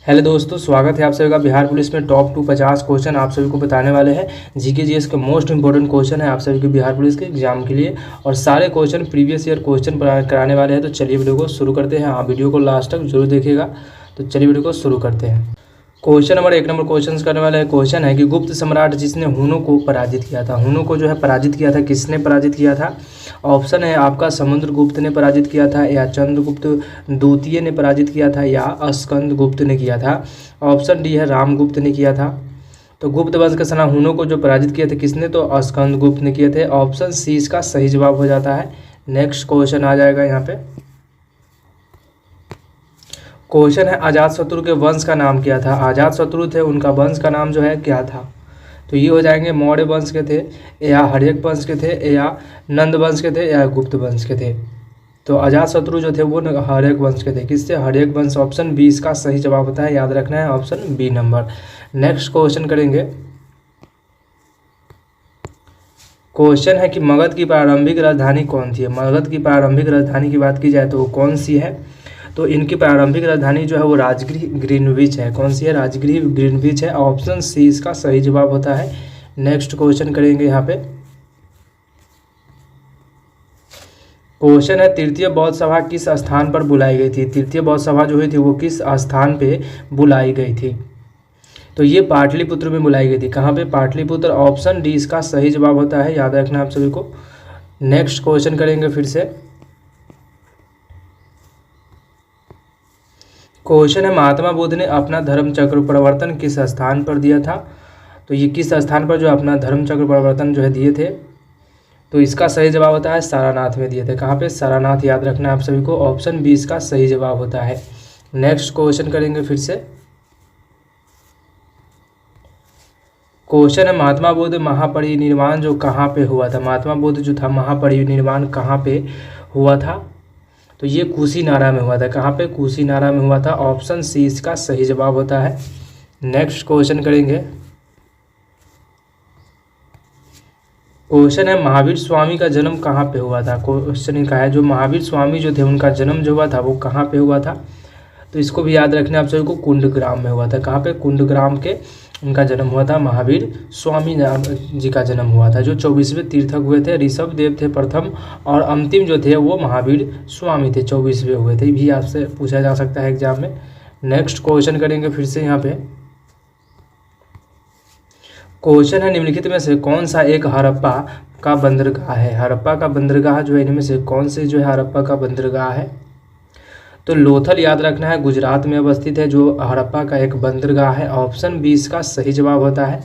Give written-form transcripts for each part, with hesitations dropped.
Hello दोस्तों, स्वागत है आप सभी का। बिहार पुलिस में टॉप 250 क्वेश्चन आप सभी को बताने वाले हैं। जीके जीएस के मोस्ट इंपॉर्टेंट क्वेश्चन है आप सभी के बिहार पुलिस के एग्जाम के लिए, और सारे क्वेश्चन प्रीवियस ईयर क्वेश्चन कराने वाले हैं। तो चलिए वीडियो को शुरू करते हैं। आप वीडियो को लास्ट तक जरूर देखिएगा। तो चलिए वीडियो को शुरू करते हैं। क्वेश्चन नंबर 1 क्वेश्चन करने वाला है। क्वेश्चन है कि गुप्त सम्राट जिसने हुनों को पराजित किया था, हुनों को जो है पराजित किया था, किसने पराजित किया था? ऑप्शन है आपका समुद्रगुप्त ने पराजित किया था, या चंद्रगुप्त द्वितीय ने पराजित किया था, या स्कंदगुप्त ने किया था। ऑप्शन डी है रामगुप्त ने किया था। तो गुप्त वंश के सेना हुनों को जो पराजित किया था किसने? तो स्कंदगुप्त ने किए थे। ऑप्शन सी इसका सही जवाब हो जाता है। नेक्स्ट क्वेश्चन आ जाएगा यहाँ पे। क्वेश्चन है अजातशत्रु के वंश का नाम क्या था? अजातशत्रु थे, उनका वंश का नाम जो है क्या था? तो ये हो जाएंगे मौर्य वंश के थे, या हर्यक वंश के थे, या नंद वंश के थे, या गुप्त वंश के थे। तो अजातशत्रु जो थे वो हर्यक वंश के थे। किससे? हर्यक वंश। ऑप्शन बी इसका सही जवाब होता है, याद रखना है, option B number. Next question करेंगे। क्वेश्चन है कि मगध की प्रारंभिक राजधानी कौन थी? मगध की प्रारंभिक राजधानी की बात की जाए तो वो कौन सी है? तो इनकी प्रारंभिक राजधानी जो है वो राजगृह ग्रीनविच है। कौन सी है? राजगृह ग्रीनविच है। ऑप्शन सी इसका सही जवाब होता है। नेक्स्ट क्वेश्चन करेंगे यहाँ पे। क्वेश्चन है तृतीय बौद्ध सभा किस स्थान पर बुलाई गई थी? तृतीय बौद्ध सभा जो हुई थी वो किस स्थान पे बुलाई गई थी? तो ये पाटलिपुत्र में बुलाई गई थी। कहाँ पे? पाटलिपुत्र। ऑप्शन डी इसका सही जवाब होता है, याद रखना आप सभी को। नेक्स्ट क्वेश्चन करेंगे फिर से। क्वेश्चन है महात्मा बुद्ध ने अपना धर्म चक्र प्रवर्तन किस स्थान पर दिया था? तो ये किस स्थान पर जो अपना धर्म चक्र प्रवर्तन जो है दिए थे? तो इसका सही जवाब होता है सारनाथ में दिए थे। कहाँ पे? सारनाथ। याद रखना है आप सभी को। ऑप्शन बी इसका सही जवाब होता है। नेक्स्ट क्वेश्चन करेंगे फिर से। क्वेश्चन है महात्मा बुद्ध महापरिनिर्वाण जो कहाँ पे हुआ था? महात्मा बुद्ध जो था महापरिनिर्वाण कहाँ पे हुआ था? तो ये कुशीनारा में हुआ था। कहाँ पे? कुशीनारा में हुआ था। ऑप्शन सी इसका सही जवाब होता है। नेक्स्ट क्वेश्चन करेंगे। क्वेश्चन है महावीर स्वामी का जन्म कहाँ पे हुआ था? क्वेश्चन इनका है जो महावीर स्वामी जो थे उनका जन्म जो हुआ था वो कहाँ पे हुआ था? तो इसको भी याद रखना आप सभी को। कुंडग्राम में हुआ था। कहाँ पे? कुंडग्राम के उनका जन्म हुआ था। महावीर स्वामी जी का जन्म हुआ था, जो 24वें तीर्थक हुए थे। ऋषभ देव थे प्रथम, और अंतिम जो थे वो महावीर स्वामी थे, 24वें हुए थे। भी आपसे पूछा जा सकता है एग्जाम में। नेक्स्ट क्वेश्चन करेंगे फिर से यहाँ पे। क्वेश्चन है निम्नलिखित में से कौन सा एक हड़प्पा का बंदरगाह है? हड़प्पा का बंदरगाह जो है इनमें से कौन से जो है हड़प्पा का बंदरगाह है? तो लोथल याद रखना है, गुजरात में अवस्थित है, जो हड़प्पा का एक बंदरगाह है। ऑप्शन बी इसका सही जवाब होता है।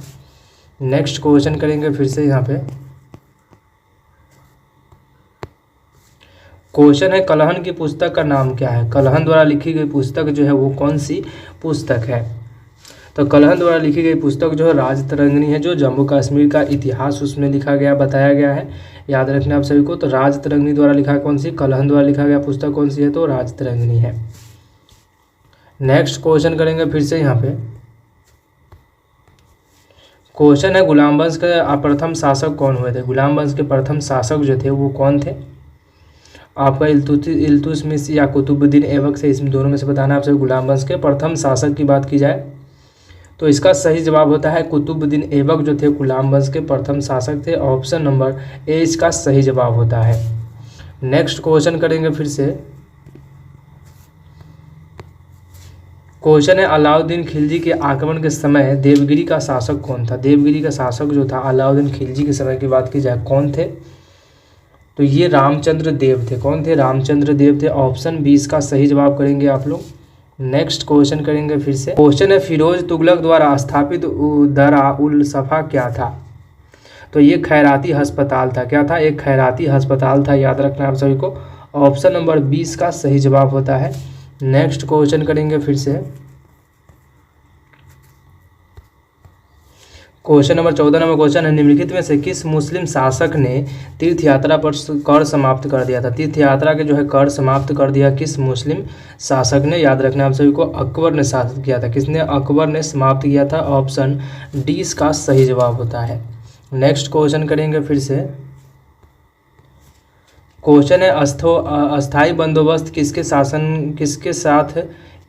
नेक्स्ट क्वेश्चन करेंगे फिर से यहाँ पे। क्वेश्चन है कलहन की पुस्तक का नाम क्या है? कलहन द्वारा लिखी गई पुस्तक जो है वो कौन सी पुस्तक है? तो कलहन द्वारा लिखी गई पुस्तक जो है राजतरंगिणी है, जो जम्मू कश्मीर का इतिहास उसमें लिखा गया, बताया गया है। याद रखना आप सभी को। तो राजतरंगिणी द्वारा लिखा कौन सी? कलहन द्वारा लिखा गया पुस्तक कौन सी है? तो राजतरंगिणी है। नेक्स्ट क्वेश्चन करेंगे फिर से यहाँ पे। क्वेश्चन है गुलाम वंश के प्रथम शासक कौन हुए थे? गुलाम वंश के प्रथम शासक जो थे वो कौन थे? आपका इल्तुतमिश या कुतुबुद्दीन ऐबक से, इसमें दोनों में से बताना आपसे। गुलाम वंश के प्रथम शासक की बात की जाए तो इसका सही जवाब होता है कुतुबुद्दीन ऐबक जो थे गुलाम वंश के प्रथम शासक थे। ऑप्शन नंबर ए इसका सही जवाब होता है। नेक्स्ट क्वेश्चन करेंगे फिर से। क्वेश्चन है अलाउद्दीन खिलजी के आक्रमण के समय देवगिरी का शासक कौन था? देवगिरी का शासक जो था अलाउद्दीन खिलजी के समय की बात की जाए कौन थे? तो ये रामचंद्र देव थे। कौन थे? रामचंद्र देव थे। ऑप्शन बी इसका सही जवाब करेंगे आप लोग। नेक्स्ट क्वेश्चन करेंगे फिर से। क्वेश्चन है फिरोज तुगलक द्वारा स्थापित दरा उल सफा क्या था? तो ये खैराती अस्पताल था। क्या था? एक खैराती अस्पताल था। याद रखना आप सभी को। ऑप्शन नंबर 20 का सही जवाब होता है। नेक्स्ट क्वेश्चन करेंगे फिर से। क्वेश्चन नंबर 14 क्वेश्चन है निम्नलिखित में से किस मुस्लिम शासक ने तीर्थ यात्रा पर कर समाप्त कर दिया था? तीर्थ यात्रा के जो है कर समाप्त कर दिया किस मुस्लिम शासक ने? याद रखना आप सभी को। अकबर ने शासित किया था। किसने? अकबर ने समाप्त किया था। ऑप्शन डी इसका सही जवाब होता है। नेक्स्ट क्वेश्चन करेंगे फिर से। क्वेश्चन है अस्थाई बंदोबस्त किसके साथ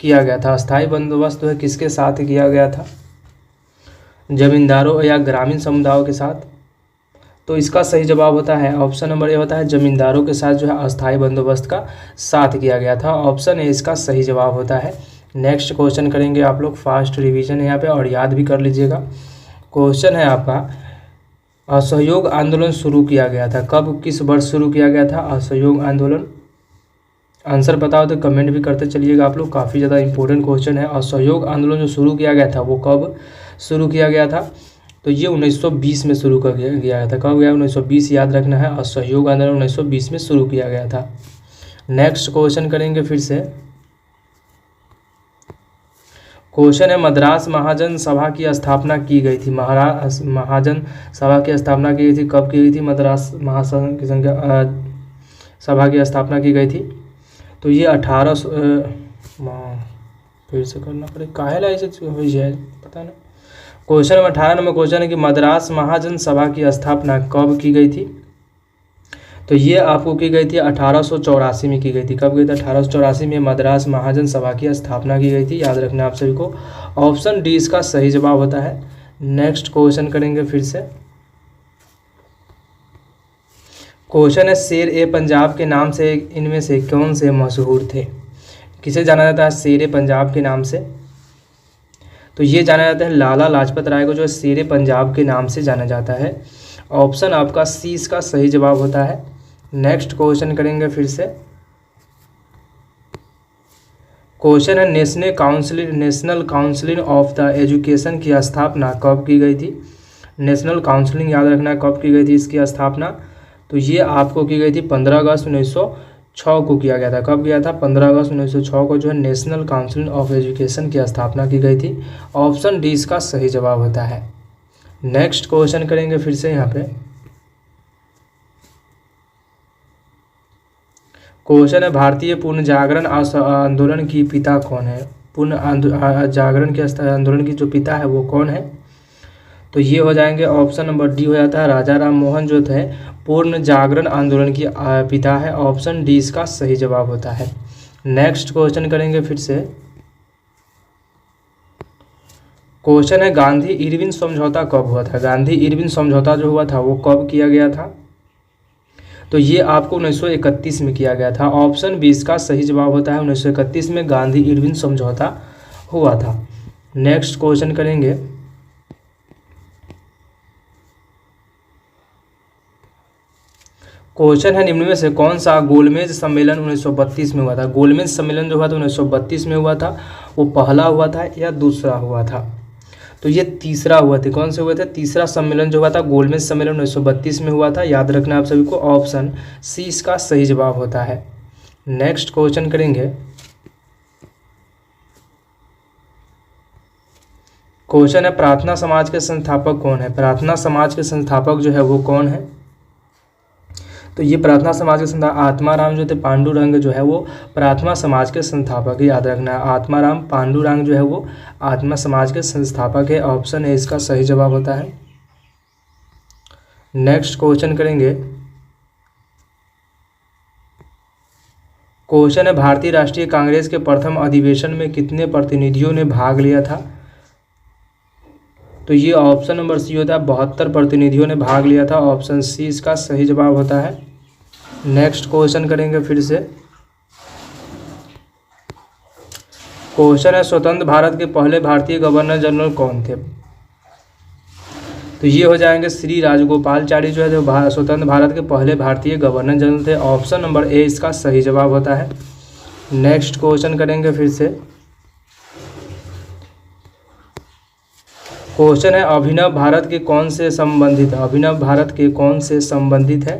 किया गया था? अस्थाई बंदोबस्त जो है किसके साथ किया गया था? जमींदारों या ग्रामीण समुदायों के साथ? तो इसका सही जवाब होता है ऑप्शन नंबर ए होता है जमींदारों के साथ जो है अस्थाई बंदोबस्त का साथ किया गया था। ऑप्शन ए इसका सही जवाब होता है। नेक्स्ट क्वेश्चन करेंगे आप लोग, फास्ट रिवीजन है यहाँ पे और याद भी कर लीजिएगा। क्वेश्चन है आपका, असहयोग आंदोलन शुरू किया गया था कब, किस वर्ष शुरू किया गया था असहयोग आंदोलन? आंसर पता हो तो कमेंट भी करते चलिएगा आप लोग, काफ़ी ज़्यादा इंपॉर्टेंट क्वेश्चन है। असहयोग आंदोलन जो शुरू किया गया था वो कब शुरू किया गया था? तो ये 1920 में शुरू कर गया था। कब गया? 1920 याद रखना है। असहयोग आंदोलन 1920 में शुरू किया गया था। नेक्स्ट क्वेश्चन करेंगे फिर से। क्वेश्चन है, मद्रास महाजन सभा की स्थापना की गई थी। महाजन सभा की स्थापना की गई थी कब की गई थी? मद्रास महाजन की सभा की स्थापना की गई थी। तो ये 1800 फिर से करना पड़ेगा, काहे ला ऐसे हुई है पता नहीं। क्वेश्चन नंबर 18 नंबर क्वेश्चन है कि मद्रास महाजन सभा की स्थापना कब की गई थी? तो ये आपको की गई थी 1884 में की गई थी। कब गई थी? 1884 में मद्रास महाजन सभा की स्थापना की गई थी। याद रखना आप सभी को। ऑप्शन डी इसका सही जवाब होता है। नेक्स्ट क्वेश्चन करेंगे फिर से। क्वेश्चन है, शेर ए पंजाब के नाम से इनमें से कौन से मशहूर थे? किसे जाना जाता है शेर ए पंजाब के नाम से? तो ये जाना जाता है लाला लाजपत राय को जो शेर ए पंजाब के नाम से जाना जाता है। ऑप्शन आपका सी इसका सही जवाब होता है। नेक्स्ट क्वेश्चन करेंगे फिर से। क्वेश्चन है, national council of the education की स्थापना कब की गई थी? नेशनल काउंसिलिंग याद रखना कब की गई थी इसकी स्थापना? तो ये आपको की गई थी 15 अगस्त 1906 को किया गया था। कब किया था? 15 अगस्त 1906 को जो है नेशनल काउंसिल ऑफ एजुकेशन की स्थापना की गई थी। ऑप्शन डी इसका सही जवाब होता है। नेक्स्ट क्वेश्चन करेंगे फिर से यहाँ पे। क्वेश्चन है, भारतीय पूर्ण जागरण आंदोलन की पिता कौन है? पूर्ण जागरण के आंदोलन की जो पिता है वो कौन है? तो ये हो जाएंगे ऑप्शन नंबर डी हो जाता है राजा राम मोहन जो थे पूर्ण जागरण आंदोलन की पिता है। ऑप्शन डी इसका सही जवाब होता है। नेक्स्ट क्वेश्चन करेंगे फिर से। क्वेश्चन है, गांधी इरविन समझौता कब हुआ था? गांधी इरविन समझौता जो हुआ था वो कब किया गया था? तो ये आपको 1931 में किया गया था। ऑप्शन बी इसका सही जवाब होता है। 1931 में गांधी इरविन समझौता हुआ था। नेक्स्ट क्वेश्चन करेंगे। क्वेश्चन है, निम्न में से कौन सा गोलमेज सम्मेलन 1932 में हुआ था? गोलमेज सम्मेलन जो हुआ था 1932 में हुआ था, वो पहला हुआ था या दूसरा हुआ था? तो ये तीसरा हुआ था। कौन से हुए थे? तीसरा सम्मेलन जो हुआ था गोलमेज सम्मेलन 1932 में हुआ था। याद रखना आप सभी को, ऑप्शन सी इसका सही जवाब होता है। नेक्स्ट क्वेश्चन करेंगे। क्वेश्चन है, प्रार्थना समाज के संस्थापक कौन है? प्रार्थना समाज के संस्थापक जो है वो कौन है? तो ये प्रार्थना समाज के संस्थापक आत्माराम जो थे पांडुरंग जो है वो प्रार्थना समाज के संस्थापक है। याद रखना आत्माराम पांडुरंग जो है वो आत्मा समाज के संस्थापक है। ऑप्शन ए इसका सही जवाब होता है। नेक्स्ट क्वेश्चन करेंगे। क्वेश्चन है, भारतीय राष्ट्रीय कांग्रेस के प्रथम अधिवेशन में कितने प्रतिनिधियों ने भाग लिया था? तो ये ऑप्शन नंबर सी होता है 72 प्रतिनिधियों ने भाग लिया था। ऑप्शन सी इसका सही जवाब होता है। नेक्स्ट क्वेश्चन करेंगे फिर से। क्वेश्चन है, स्वतंत्र भारत के पहले भारतीय गवर्नर जनरल कौन थे? तो ये हो जाएंगे श्री राजगोपालचारी जो है स्वतंत्र भारत के पहले भारतीय गवर्नर जनरल थे। ऑप्शन नंबर ए इसका सही जवाब होता है। नेक्स्ट क्वेश्चन करेंगे फिर से। क्वेश्चन है, अभिनव भारत के कौन से संबंधित है? अभिनव भारत के कौन से संबंधित है?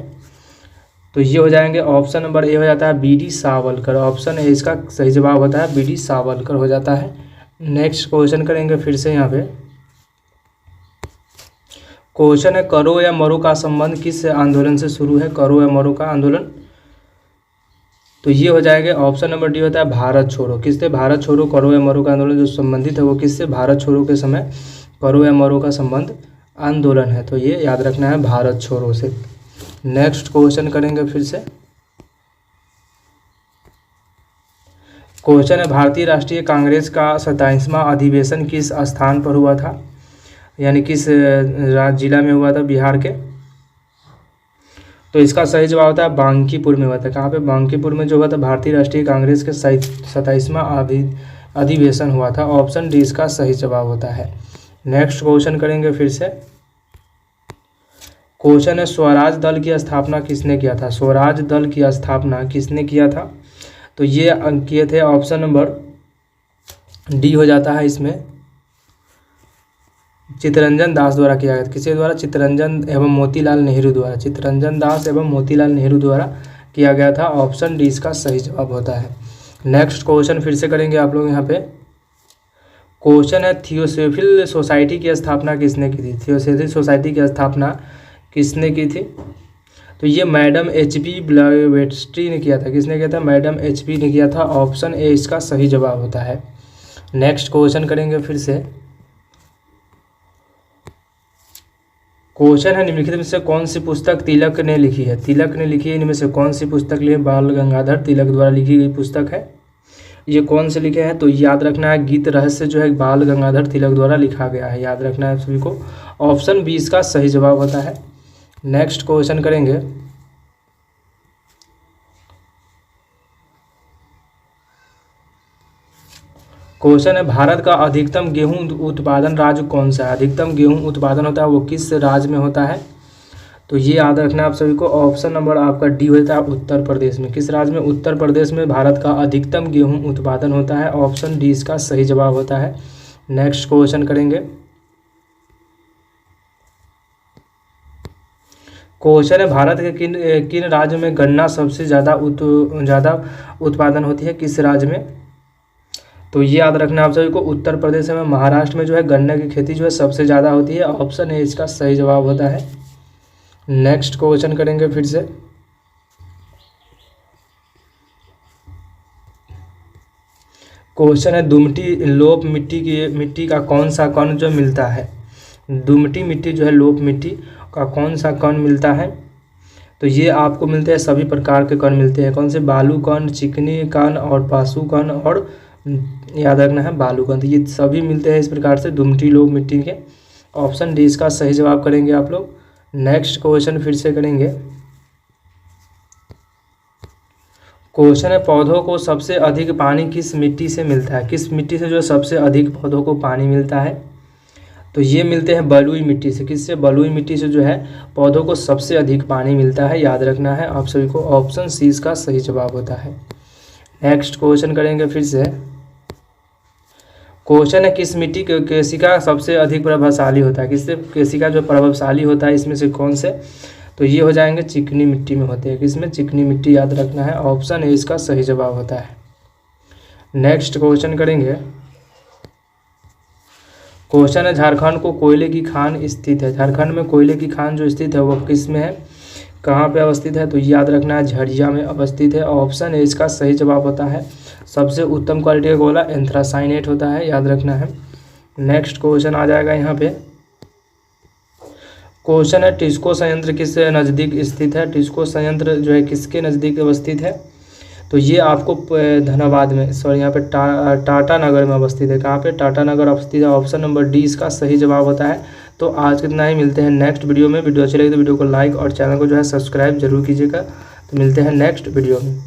तो ये हो जाएंगे ऑप्शन नंबर ए हो जाता है B D Savarkar. Option A इसका सही जवाब होता है, बी डी सावरकर हो जाता है। नेक्स्ट क्वेश्चन करेंगे फिर से यहाँ पे। क्वेश्चन है, करो या मरो का संबंध किस आंदोलन से शुरू है? करो या मरो का आंदोलन, तो ये हो जाएंगे ऑप्शन नंबर डी होता है भारत छोड़ो। किससे? भारत छोड़ो। करो या मरो का आंदोलन जो संबंधित है वो किससे? भारत छोड़ो के समय करो या मरो का संबंध आंदोलन है। तो ये याद रखना है भारत छोड़ो से। नेक्स्ट क्वेश्चन करेंगे फिर से। क्वेश्चन है भारतीय राष्ट्रीय कांग्रेस का 27वां अधिवेशन किस स्थान पर हुआ था, यानी किस जिला में हुआ था बिहार के। तो इसका सही जवाब होता है बांकीपुर में हुआ था। कहाँ पे? बांकीपुर में जो हुआ था भारतीय राष्ट्रीय कांग्रेस के 27वां अधिवेशन हुआ था। ऑप्शन डी इसका सही जवाब होता है। नेक्स्ट क्वेश्चन करेंगे फिर से। क्वेश्चन है स्वराज दल की स्थापना किसने किया था। स्वराज दल की स्थापना किसने किया था। तो ये अंक किए थे, ऑप्शन नंबर डी हो जाता है इसमें, चित्तरंजन दास द्वारा किया गया। किसके द्वारा? चित्तरंजन एवं मोतीलाल नेहरू द्वारा। चित्तरंजन दास एवं मोतीलाल नेहरू द्वारा किया गया था। ऑप्शन डी इसका सही जवाब होता है। नेक्स्ट क्वेश्चन फिर से करेंगे आप लोग यहाँ पे। क्वेश्चन है थियोसोफिल सोसाइटी की स्थापना किसने की थी। थियोसोफिल सोसाइटी की स्थापना किसने की थी। तो ये मैडम एच.बी. ब्लैवेटस्ट्री ने किया था। किसने किया था? Madam HB. ने किया था। ऑप्शन ए इसका सही जवाब होता है। नेक्स्ट क्वेश्चन करेंगे फिर से। क्वेश्चन है निम्नलिखित में से कौन सी पुस्तक तिलक ने लिखी है। तिलक ने लिखी है इनमें से कौन सी पुस्तक ली है। बाल गंगाधर तिलक द्वारा लिखी गई पुस्तक है। ये कौन से लिखे हैं? तो याद रखना है गीत रहस्य जो है बाल गंगाधर तिलक द्वारा लिखा गया है। याद रखना है सभी को। ऑप्शन बी इसका सही जवाब होता है। नेक्स्ट क्वेश्चन करेंगे। क्वेश्चन है भारत का अधिकतम गेहूं उत्पादन राज्य कौन सा है। अधिकतम गेहूं उत्पादन होता है वो किस राज्य में होता है। तो ये याद रखना है आप सभी को। ऑप्शन नंबर आपका डी होता है उत्तर प्रदेश में। किस राज्य में? उत्तर प्रदेश में भारत का अधिकतम गेहूं उत्पादन होता है। ऑप्शन डी इसका सही जवाब होता है। नेक्स्ट क्वेश्चन करेंगे। क्वेश्चन है भारत के किन राज्य में गन्ना सबसे ज़्यादा उत्पादन होती है। किस राज्य में? तो ये याद रखना आप सभी को उत्तर प्रदेश में, महाराष्ट्र में जो है गन्ने की खेती जो है सबसे ज़्यादा होती है। ऑप्शन ए इसका सही जवाब होता है। नेक्स्ट क्वेश्चन करेंगे फिर से। क्वेश्चन है दुमटी लोप मिट्टी का कौन सा कण जो मिलता है। दुमटी मिट्टी जो है लोप मिट्टी का कौन सा कण मिलता है। तो ये आपको मिलते हैं सभी प्रकार के कण मिलते हैं। कौन से? बालू कण, चिकनी कण और पासु कण, और याद रखना है बालू कण। तो ये सभी मिलते हैं इस प्रकार से दुमटी लोप मिट्टी के। ऑप्शन डी इसका सही जवाब करेंगे आप लोग। नेक्स्ट क्वेश्चन फिर से करेंगे। क्वेश्चन है पौधों को सबसे अधिक पानी किस मिट्टी से मिलता है। किस मिट्टी से जो सबसे अधिक पौधों को पानी मिलता है। तो ये मिलते हैं बलुई मिट्टी से। किससे? बलुई मिट्टी से जो है पौधों को सबसे अधिक पानी मिलता है। याद रखना है आप सभी को। ऑप्शन सी इसका सही जवाब होता है। नेक्स्ट क्वेश्चन करेंगे फिर से। क्वेश्चन है किस मिट्टी के केशिका सबसे अधिक प्रभावशाली होता है। किससे केशिका जो प्रभावशाली होता है इसमें से कौन से? तो ये हो जाएंगे चिकनी मिट्टी में होते हैं। किसमें? चिकनी मिट्टी। याद रखना है। ऑप्शन ए इसका सही जवाब होता है। नेक्स्ट क्वेश्चन करेंगे। क्वेश्चन है झारखंड को कोयले की खान स्थित है। झारखंड में कोयले की खान जो स्थित है वो किस में है, कहाँ पे अवस्थित है। तो याद रखना है झरिया में अवस्थित है। ऑप्शन ए इसका सही जवाब होता है। सबसे उत्तम क्वालिटी का कोयला एंथ्रासाइनेट होता है। याद रखना है। नेक्स्ट क्वेश्चन आ जाएगा यहाँ पे। क्वेश्चन है टिस्को संयंत्र किस नज़दीक स्थित है। टिस्को संयंत्र जो है किसके नज़दीक अवस्थित है। तो ये आपको धनबाद में, सॉरी यहाँ पे टाटा नगर में अवस्थित है। कहाँ पे? टाटा नगर अवस्थित है। ऑप्शन नंबर डी इसका सही जवाब होता है। तो आज कितना ही, मिलते हैं नेक्स्ट वीडियो में। वीडियो अच्छी लगी तो वीडियो को लाइक और चैनल को जो है सब्सक्राइब जरूर कीजिएगा। तो मिलते हैं नेक्स्ट वीडियो में।